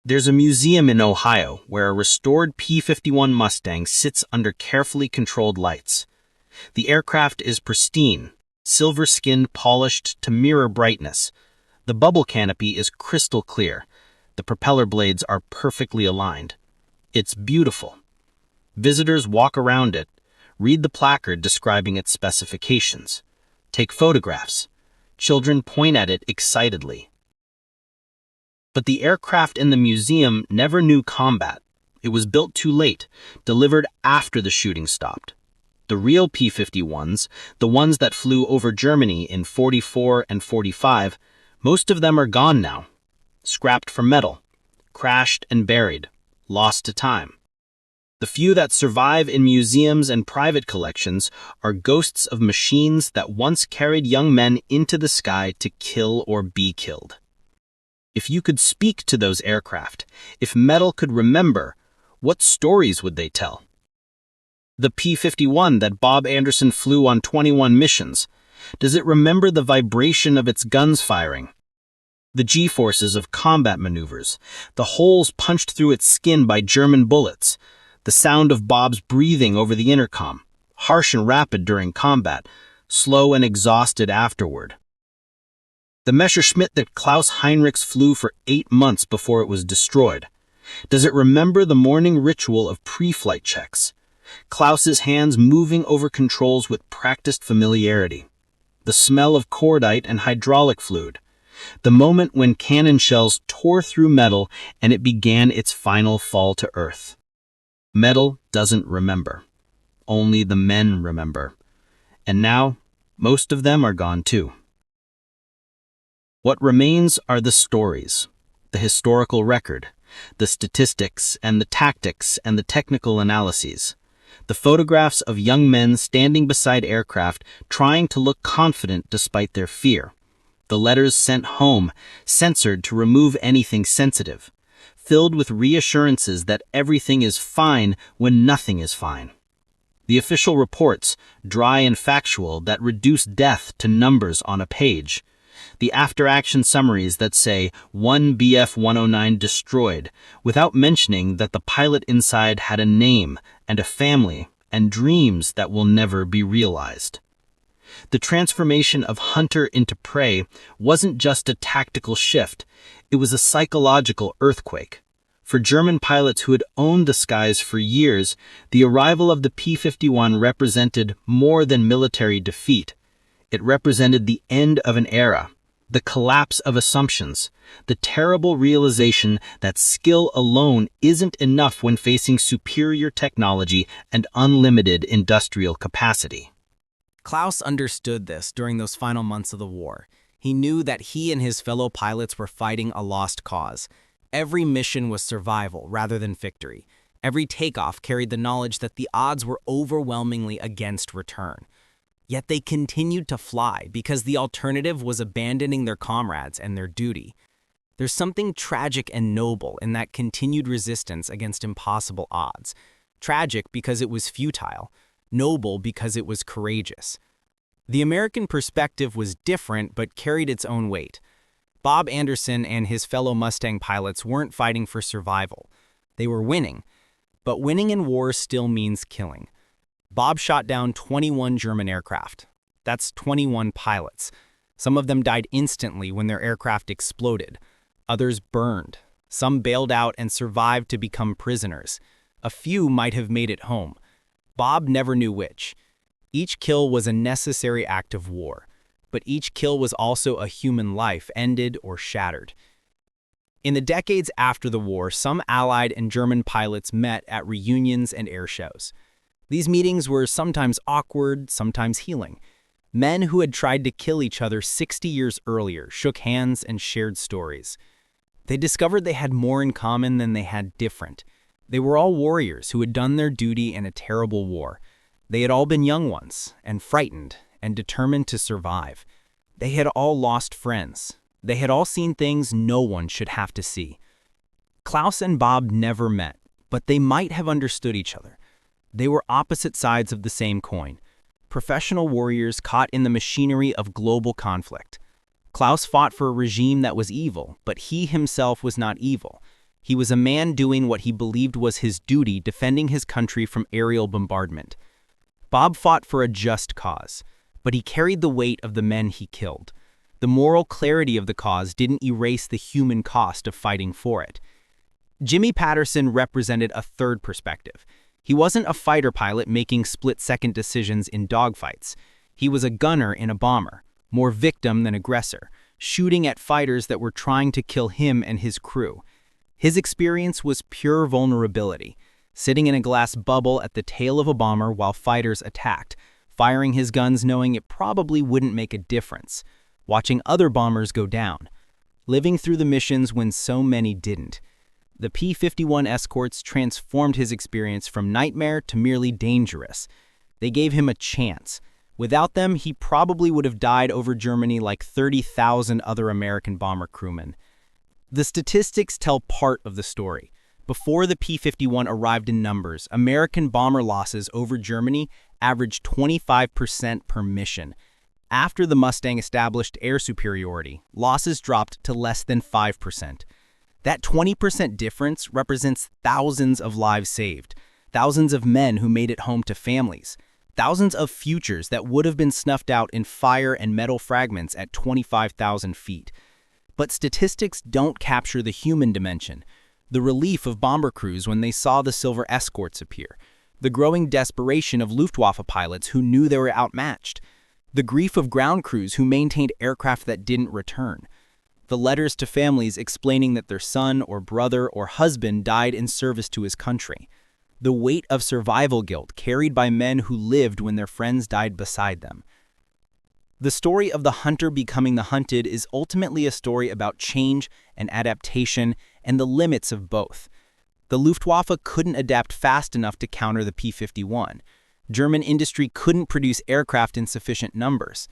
There's a museum in Ohio where a restored P-51 Mustang sits under carefully controlled lights. The aircraft is pristine, silver-skinned, polished to mirror brightness. The bubble canopy is crystal clear. The propeller blades are perfectly aligned. It's beautiful. Visitors walk around it, read the placard describing its specifications. take photographs. Children point at it excitedly. But the aircraft in the museum never knew combat. It was built too late, delivered after the shooting stopped. The real P-51s, the ones that flew over Germany in 44 and 45, most of them are gone now, scrapped for metal, crashed and buried, lost to time. The few that survive in museums and private collections are ghosts of machines that once carried young men into the sky to kill or be killed. If you could speak to those aircraft, if metal could remember, what stories would they tell? The P-51 that Bob Anderson flew on 21 missions, does it remember the vibration of its guns firing? The G-forces of combat maneuvers, the holes punched through its skin by German bullets, the sound of Bob's breathing over the intercom, harsh and rapid during combat, slow and exhausted afterward. The Messerschmitt that Klaus Heinrichs flew for 8 months before it was destroyed. Does it remember the morning ritual of pre-flight checks? Klaus's hands moving over controls with practiced familiarity. The smell of cordite and hydraulic fluid. The moment when cannon shells tore through metal and it began its final fall to earth. Metal doesn't remember. Only the men remember. And now, most of them are gone too. What remains are the stories, the historical record, the statistics and the tactics and the technical analyses. The photographs of young men standing beside aircraft trying to look confident despite their fear. The letters sent home, censored to remove anything sensitive, filled with reassurances that everything is fine when nothing is fine. The official reports, dry and factual, that reduce death to numbers on a page. The after-action summaries that say 1 Bf-109 destroyed, without mentioning that the pilot inside had a name and a family and dreams that will never be realized. The transformation of hunter into prey wasn't just a tactical shift, it was a psychological earthquake. For German pilots who had owned the skies for years, the arrival of the P-51 represented more than military defeat. It represented the end of an era, the collapse of assumptions, the terrible realization that skill alone isn't enough when facing superior technology and unlimited industrial capacity. Klaus understood this during those final months of the war. He knew that he and his fellow pilots were fighting a lost cause. Every mission was survival rather than victory. Every takeoff carried the knowledge that the odds were overwhelmingly against return. Yet they continued to fly because the alternative was abandoning their comrades and their duty. There's something tragic and noble in that continued resistance against impossible odds. Tragic because it was futile, noble because it was courageous. The American perspective was different but carried its own weight. Bob Anderson and his fellow Mustang pilots weren't fighting for survival. They were winning. But winning in war still means killing. Bob shot down 21 German aircraft. That's 21 pilots. Some of them died instantly when their aircraft exploded. Others burned. Some bailed out and survived to become prisoners. A few might have made it home. Bob never knew which. Each kill was a necessary act of war, but each kill was also a human life ended or shattered. In the decades after the war, some Allied and German pilots met at reunions and air shows. These meetings were sometimes awkward, sometimes healing. Men who had tried to kill each other 60 years earlier shook hands and shared stories. They discovered they had more in common than they had different. They were all warriors who had done their duty in a terrible war. They had all been young ones, and frightened, and determined to survive. They had all lost friends. They had all seen things no one should have to see. Klaus and Bob never met, but they might have understood each other. They were opposite sides of the same coin, professional warriors caught in the machinery of global conflict. Klaus fought for a regime that was evil, but he himself was not evil. He was a man doing what he believed was his duty, defending his country from aerial bombardment. Bob fought for a just cause, but he carried the weight of the men he killed. The moral clarity of the cause didn't erase the human cost of fighting for it. Jimmy Patterson represented a third perspective. He wasn't a fighter pilot making split-second decisions in dogfights. He was a gunner in a bomber, more victim than aggressor, shooting at fighters that were trying to kill him and his crew. His experience was pure vulnerability, sitting in a glass bubble at the tail of a bomber while fighters attacked, firing his guns knowing it probably wouldn't make a difference, watching other bombers go down, living through the missions when so many didn't. The P-51 escorts transformed his experience from nightmare to merely dangerous. They gave him a chance. Without them, he probably would have died over Germany like 30,000 other American bomber crewmen. The statistics tell part of the story. Before the P-51 arrived in numbers, American bomber losses over Germany averaged 25% per mission. After the Mustang established air superiority, losses dropped to less than 5%. That 20% difference represents thousands of lives saved, thousands of men who made it home to families, thousands of futures that would have been snuffed out in fire and metal fragments at 25,000 feet. But statistics don't capture the human dimension, the relief of bomber crews when they saw the silver escorts appear, the growing desperation of Luftwaffe pilots who knew they were outmatched, the grief of ground crews who maintained aircraft that didn't return, the letters to families explaining that their son or brother or husband died in service to his country, the weight of survival guilt carried by men who lived when their friends died beside them. The story of the hunter becoming the hunted is ultimately a story about change and adaptation and the limits of both. The Luftwaffe couldn't adapt fast enough to counter the P-51. German industry couldn't produce aircraft in sufficient numbers.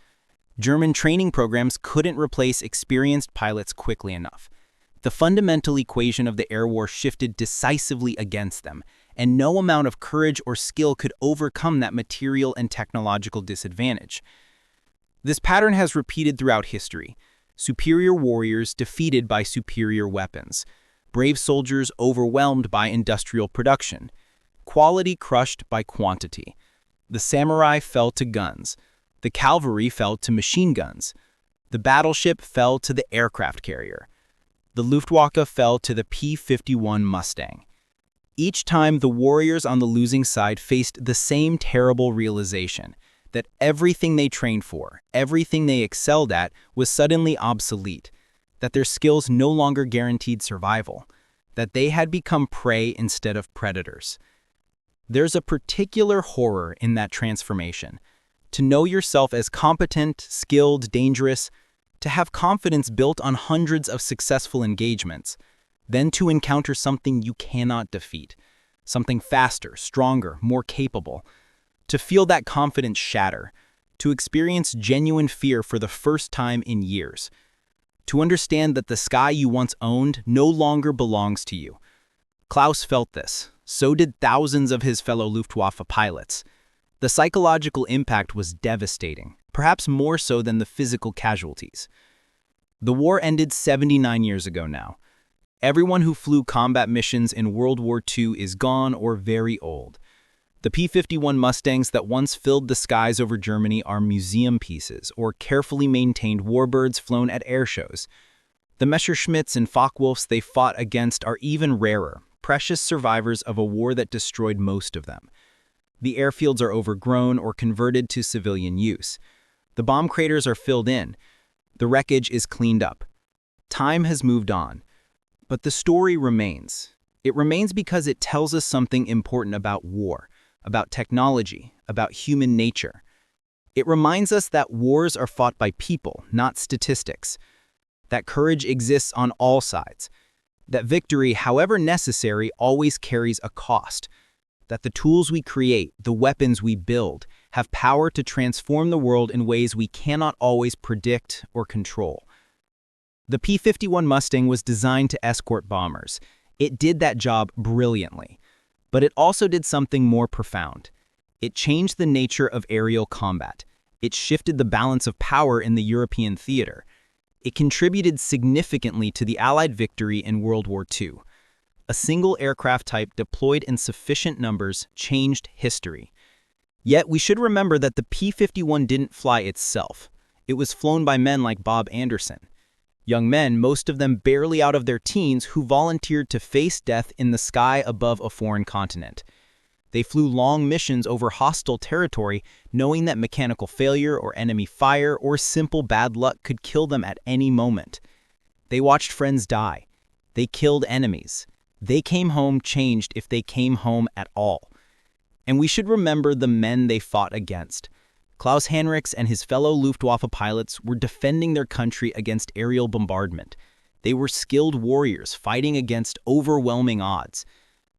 German training programs couldn't replace experienced pilots quickly enough. The fundamental equation of the air war shifted decisively against them, and no amount of courage or skill could overcome that material and technological disadvantage. This pattern has repeated throughout history. Superior warriors defeated by superior weapons. Brave soldiers overwhelmed by industrial production. Quality crushed by quantity. The samurai fell to guns. The cavalry fell to machine guns. The battleship fell to the aircraft carrier. The Luftwaffe fell to the P-51 Mustang. Each time, the warriors on the losing side faced the same terrible realization that everything they trained for, everything they excelled at, was suddenly obsolete, that their skills no longer guaranteed survival, that they had become prey instead of predators. There's a particular horror in that transformation. To know yourself as competent, skilled, dangerous, to have confidence built on hundreds of successful engagements, then to encounter something you cannot defeat, something faster, stronger, more capable, to feel that confidence shatter, to experience genuine fear for the first time in years, to understand that the sky you once owned no longer belongs to you. Klaus felt this. So did thousands of his fellow Luftwaffe pilots. The psychological impact was devastating, perhaps more so than the physical casualties. The war ended 79 years ago now. Everyone who flew combat missions in World War II is gone or very old. The P-51 Mustangs that once filled the skies over Germany are museum pieces or carefully maintained warbirds flown at air shows. The Messerschmitts and Focke-Wulfs they fought against are even rarer, precious survivors of a war that destroyed most of them. The airfields are overgrown or converted to civilian use. The bomb craters are filled in. The wreckage is cleaned up. Time has moved on. But the story remains. It remains because it tells us something important about war, about technology, about human nature. It reminds us that wars are fought by people, not statistics. That courage exists on all sides. That victory, however necessary, always carries a cost. That the tools we create, the weapons we build, have power to transform the world in ways we cannot always predict or control. The P-51 Mustang was designed to escort bombers. It did that job brilliantly. But it also did something more profound. It changed the nature of aerial combat. It shifted the balance of power in the European theater. It contributed significantly to the Allied victory in World War II. A single aircraft type deployed in sufficient numbers changed history. Yet we should remember that the P-51 didn't fly itself. It was flown by men like Bob Anderson. Young men, most of them barely out of their teens, who volunteered to face death in the sky above a foreign continent. They flew long missions over hostile territory, knowing that mechanical failure or enemy fire or simple bad luck could kill them at any moment. They watched friends die. They killed enemies. They came home changed if they came home at all. And we should remember the men they fought against. Klaus Heinrichs and his fellow Luftwaffe pilots were defending their country against aerial bombardment. They were skilled warriors fighting against overwhelming odds.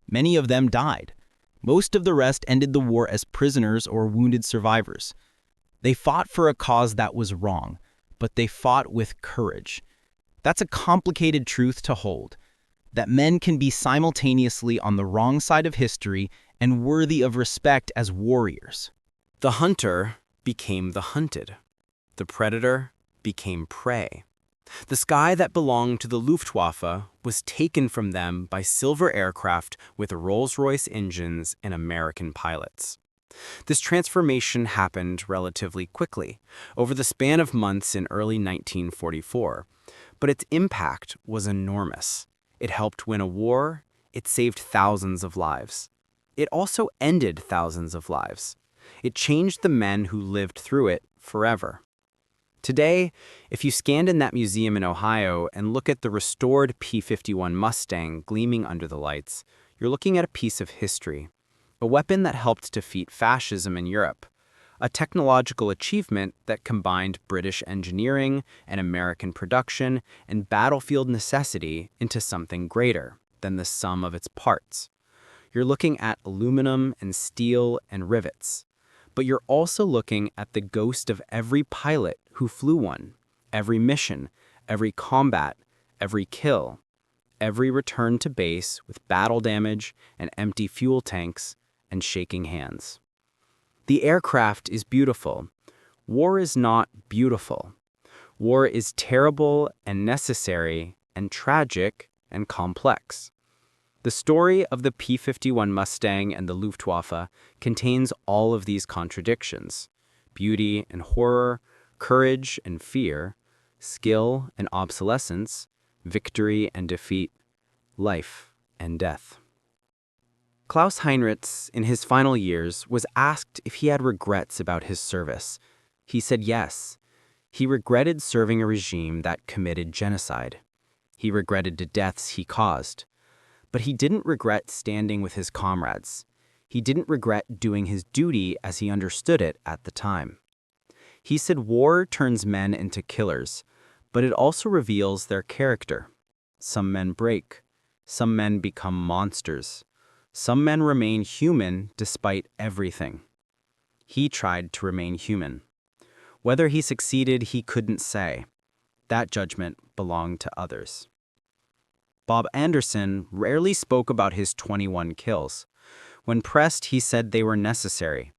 Many of them died. Most of the rest ended the war as prisoners or wounded survivors. They fought for a cause that was wrong, but they fought with courage. That's a complicated truth to hold, that men can be simultaneously on the wrong side of history and worthy of respect as warriors. The hunter became the hunted. The predator became prey. The sky that belonged to the Luftwaffe was taken from them by silver aircraft with Rolls-Royce engines and American pilots. This transformation happened relatively quickly, over the span of months in early 1944, but its impact was enormous. It helped win a war, it saved thousands of lives. It also ended thousands of lives. It changed the men who lived through it forever. Today, if you stand in that museum in Ohio and look at the restored P-51 Mustang gleaming under the lights, you're looking at a piece of history, a weapon that helped defeat fascism in Europe, a technological achievement that combined British engineering and American production and battlefield necessity into something greater than the sum of its parts. You're looking at aluminum and steel and rivets. But you're also looking at the ghost of every pilot who flew one, every mission, every combat, every kill, every return to base with battle damage and empty fuel tanks and shaking hands. The aircraft is beautiful. War is not beautiful. War is terrible and necessary and tragic and complex. The story of the P-51 Mustang and the Luftwaffe contains all of these contradictions: beauty and horror, courage and fear, skill and obsolescence, victory and defeat, life and death. Klaus Heinrichs, in his final years, was asked if he had regrets about his service. He said yes. He regretted serving a regime that committed genocide. He regretted the deaths he caused. But he didn't regret standing with his comrades. He didn't regret doing his duty as he understood it at the time. He said war turns men into killers, but it also reveals their character. Some men break. Some men become monsters. Some men remain human despite everything. He tried to remain human. Whether he succeeded, he couldn't say. That judgment belonged to others. Bob Anderson rarely spoke about his 21 kills. When pressed, he said they were necessary.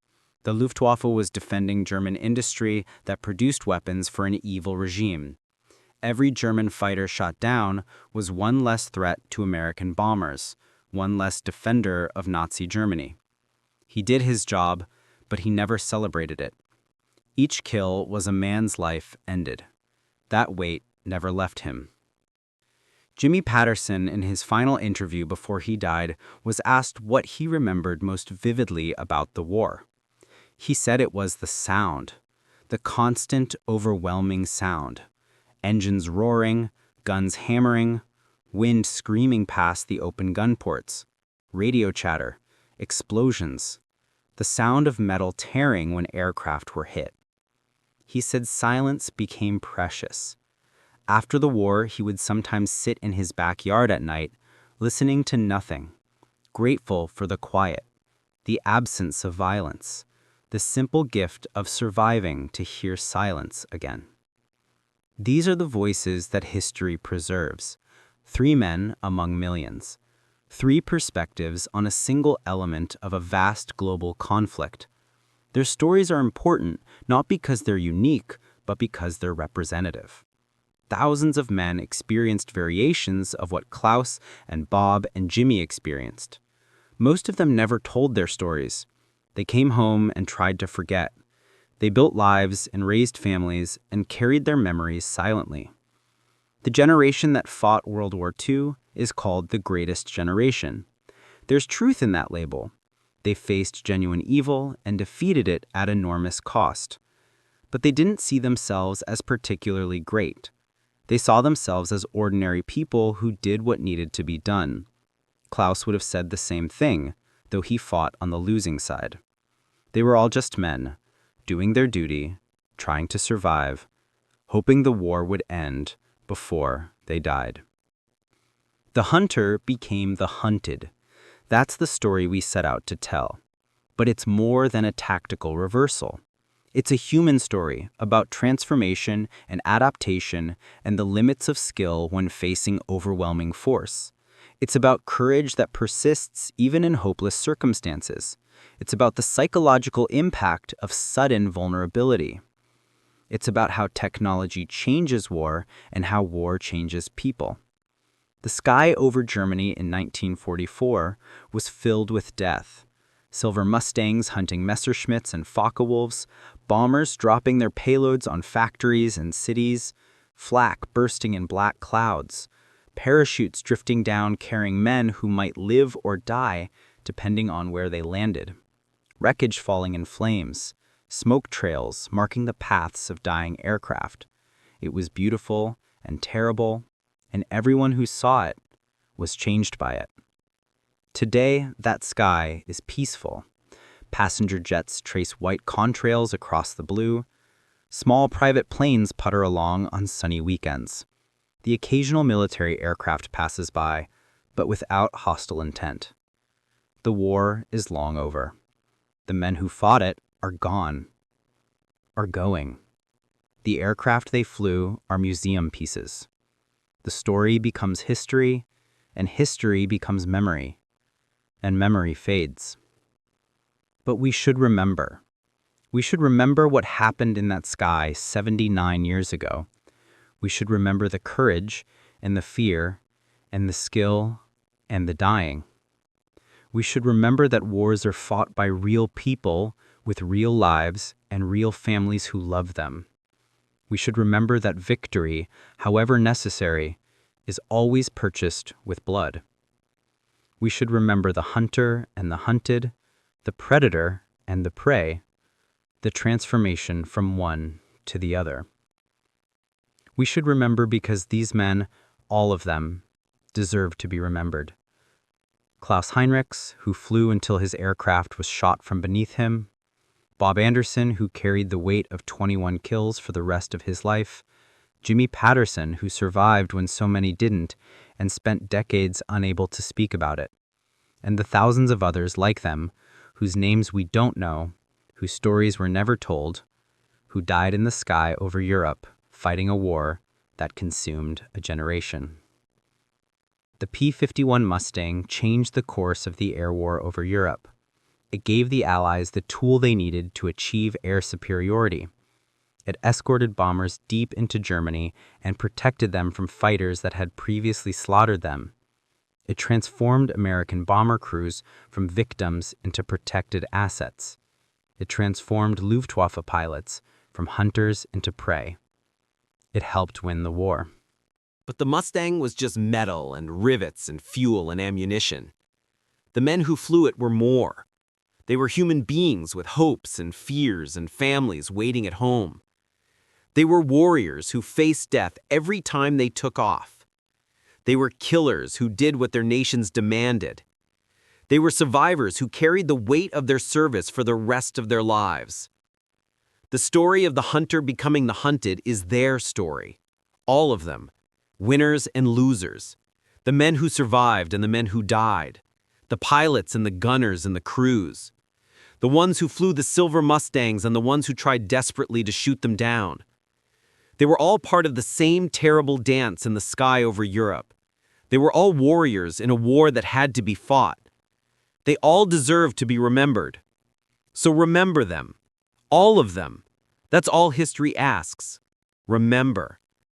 The Luftwaffe was defending German industry that produced weapons for an evil regime. Every German fighter shot down was one less threat to American bombers, one less defender of Nazi Germany. He did his job, but he never celebrated it. Each kill was a man's life ended. That weight never left him. Jimmy Patterson, in his final interview before he died, was asked what he remembered most vividly about the war. He said it was the sound, the constant, overwhelming sound. Engines roaring, guns hammering, wind screaming past the open gun ports, radio chatter, explosions, the sound of metal tearing when aircraft were hit. He said silence became precious. After the war, he would sometimes sit in his backyard at night, listening to nothing, grateful for the quiet, the absence of violence, the simple gift of surviving to hear silence again. These are the voices that history preserves. 3 men among millions. 3 perspectives on a single element of a vast global conflict. Their stories are important not because they're unique, but because they're representative. Thousands of men experienced variations of what Klaus and Bob and Jimmy experienced. Most of them never told their stories. They came home and tried to forget. They built lives and raised families and carried their memories silently. The generation that fought World War II is called the Greatest Generation. There's truth in that label. They faced genuine evil and defeated it at enormous cost. But they didn't see themselves as particularly great. They saw themselves as ordinary people who did what needed to be done. Klaus would have said the same thing, though he fought on the losing side. They were all just men, doing their duty, trying to survive, hoping the war would end before they died. The hunter became the hunted. That's the story we set out to tell. But it's more than a tactical reversal. It's a human story about transformation and adaptation and the limits of skill when facing overwhelming force. It's about courage that persists even in hopeless circumstances. It's about the psychological impact of sudden vulnerability. It's about how technology changes war and how war changes people. The sky over Germany in 1944 was filled with death. Silver Mustangs hunting Messerschmitts and Focke-Wulfs, bombers dropping their payloads on factories and cities, flak bursting in black clouds, parachutes drifting down carrying men who might live or die depending on where they landed, wreckage falling in flames, smoke trails marking the paths of dying aircraft. It was beautiful and terrible, and everyone who saw it was changed by it. Today, that sky is peaceful. Passenger jets trace white contrails across the blue. Small private planes putter along on sunny weekends. The occasional military aircraft passes by, but without hostile intent. The war is long over. The men who fought it are gone, are going. The aircraft they flew are museum pieces. The story becomes history, and history becomes memory, and memory fades. But we should remember. We should remember what happened in that sky 79 years ago. We should remember the courage and the fear and the skill and the dying. We should remember that wars are fought by real people with real lives and real families who love them. We should remember that victory, however necessary, is always purchased with blood. We should remember the hunter and the hunted, the predator and the prey, the transformation from one to the other. We should remember because these men, all of them, deserve to be remembered. Klaus Heinrichs, who flew until his aircraft was shot from beneath him. Bob Anderson, who carried the weight of 21 kills for the rest of his life. Jimmy Patterson, who survived when so many didn't and spent decades unable to speak about it. And the thousands of others like them, whose names we don't know, whose stories were never told, who died in the sky over Europe, fighting a war that consumed a generation. The P-51 Mustang changed the course of the air war over Europe. It gave the Allies the tool they needed to achieve air superiority. It escorted bombers deep into Germany and protected them from fighters that had previously slaughtered them. It transformed American bomber crews from victims into protected assets. It transformed Luftwaffe pilots from hunters into prey. It helped win the war. But the Mustang was just metal and rivets and fuel and ammunition. The men who flew it were more. They were human beings with hopes and fears and families waiting at home. They were warriors who faced death every time they took off. They were killers who did what their nations demanded. They were survivors who carried the weight of their service for the rest of their lives. The story of the hunter becoming the hunted is their story. All of them. Winners and losers. The men who survived and the men who died. The pilots and the gunners and the crews. The ones who flew the silver Mustangs and the ones who tried desperately to shoot them down. They were all part of the same terrible dance in the sky over Europe. They were all warriors in a war that had to be fought. They all deserve to be remembered. So remember them. All of them. That's all history asks. Remember.